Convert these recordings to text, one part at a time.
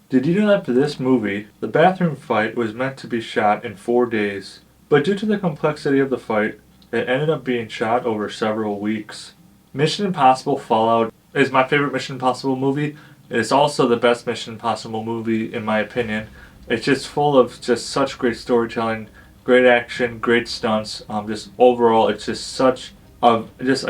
Did you know that for this movie, the bathroom fight was meant to be shot in 4 days, but due to the complexity of the fight, it ended up being shot over several weeks? Mission Impossible Fallout is my favorite Mission Impossible movie. It is also the best Mission Impossible movie in my opinion. It's just full of just such great storytelling, great action, great stunts. Just overall, it's just such a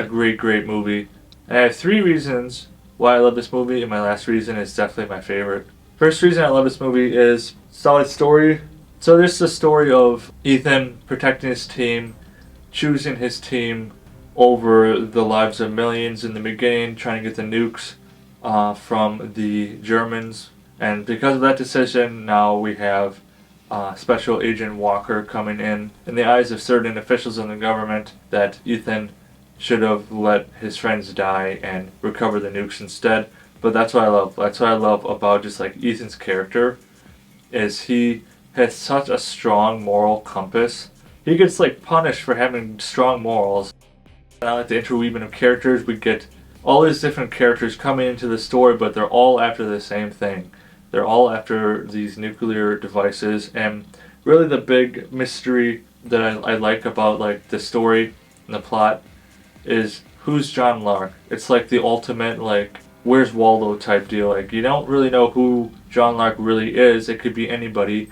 great movie. And I have three reasons why I love this movie, and my last reason is definitely my favorite. First reason I love this movie is solid story. So this is the story of Ethan protecting his team, choosing his team over the lives of millions in the beginning, trying to get the nukes from the Germans. And because of that decision, now we have Special Agent Walker coming in the eyes of certain officials in the government, that Ethan should have let his friends die and recover the nukes instead. But that's what I love. That's what I love about just like Ethan's character, is he has such a strong moral compass. He gets like punished for having strong morals. And I like the interweaving of characters. We get all these different characters coming into the story, but they're all after the same thing. They're all after these nuclear devices, and really the big mystery that I like about like the story and the plot is who's John Lark. It's like the ultimate like where's Waldo type deal. Like you don't really know who John Lark really is. It could be anybody,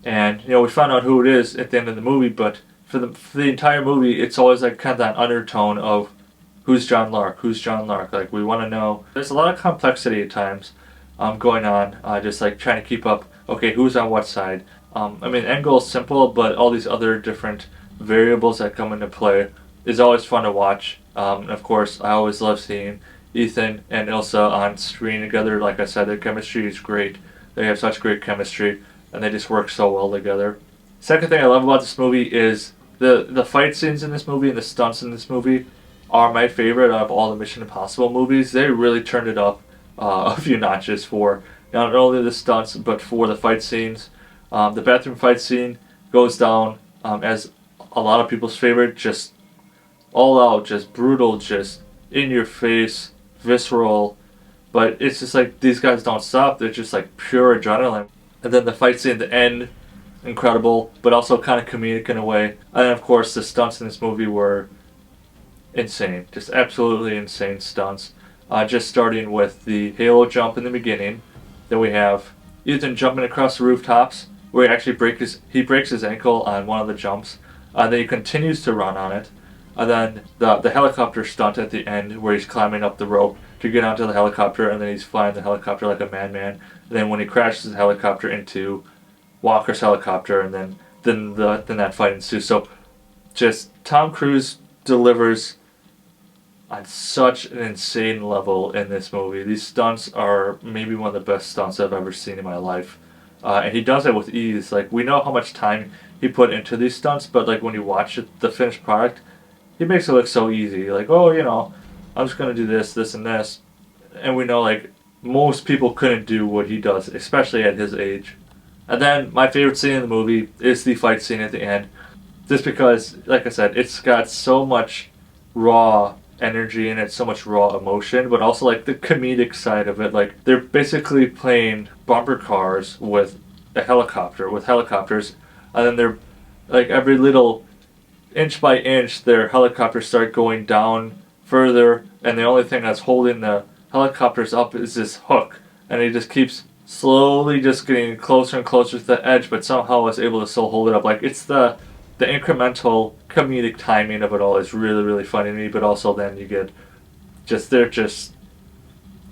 and we find out who it is at the end of the movie. But for the entire movie, it's always like kind of that undertone of who's John Lark, who's John Lark. Like we want to know. There's a lot of complexity at times going on. Just like trying to keep up. Okay, who's on what side? I mean, end goal is simple, but all these other different variables that come into play is always fun to watch. And of course, I always love seeing Ethan and Ilsa on screen together. Like I said, their chemistry is great. They have such great chemistry, and they just work so well together. Second thing I love about this movie is the fight scenes in this movie and the stunts in this movie are my favorite out of all the Mission Impossible movies. They really turned it up a few notches for not only the stunts, but for the fight scenes. The bathroom fight scene goes down as a lot of people's favorite, just all out, just brutal, just in your face, visceral. But it's just like these guys don't stop. They're just like pure adrenaline. And then the fight scene at the end, incredible, but also kind of comedic in a way. And then of course the stunts in this movie were insane, just absolutely insane stunts. Just starting with the halo jump in the beginning. Then we have Ethan jumping across the rooftops, where he actually breaks his ankle on one of the jumps. Then he continues to run on it. And then the helicopter stunt at the end, where he's climbing up the rope to get onto the helicopter, and then he's flying the helicopter like a madman. And then when he crashes the helicopter into Walker's helicopter, and then that fight ensues. So just Tom Cruise delivers on such an insane level in this movie. These stunts are maybe one of the best stunts I've ever seen in my life. And he does it with ease. Like, we know how much time he put into these stunts, but like when you watch the finished product, he makes it look so easy. Like, oh, I'm just gonna do this, and this. And we know like most people couldn't do what he does, especially at his age. And then my favorite scene in the movie is the fight scene at the end. Just because, like I said, it's got so much raw energy in it, so much raw emotion, but also like the comedic side of it. Like they're basically playing bumper cars with helicopters, and then they're like every little inch by inch their helicopters start going down further, and the only thing that's holding the helicopters up is this hook, and he just keeps slowly just getting closer and closer to the edge, but somehow is able to still hold it up. Like it's the incremental comedic timing of it all is really, really funny to me, but also then you get they're just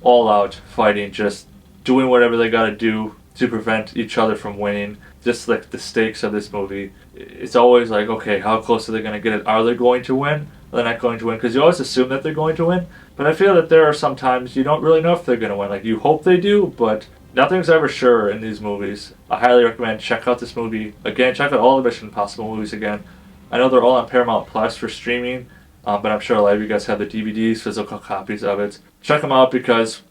all out fighting, just doing whatever they gotta do to prevent each other from winning. Just like the stakes of this movie, it's always like, okay, how close are they going to get it? Are they going to win? Are they not going to win? Because you always assume that they're going to win, but I feel that there are some times you don't really know if they're going to win. Like, you hope they do, but nothing's ever sure in these movies. I highly recommend check out this movie. Again, check out all the Mission Impossible movies again. I know they're all on Paramount Plus for streaming, but I'm sure a lot of you guys have the DVDs, physical copies of it. Check them out because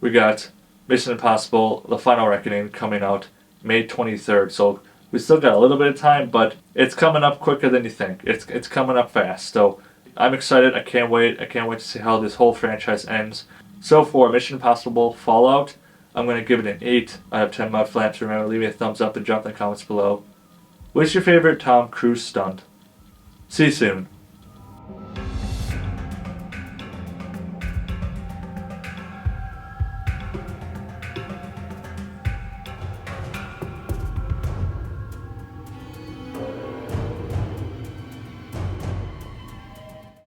we got Mission Impossible: The Final Reckoning coming out May 23rd, so we still got a little bit of time, but it's coming up quicker than you think. It's coming up fast, so I'm excited. I can't wait. I can't wait to see how this whole franchise ends. So for Mission Impossible Fallout, I'm going to give it an 8 out of 10 Mudflaps. Remember, leave me a thumbs up and drop in the comments below. What's your favorite Tom Cruise stunt? See you soon.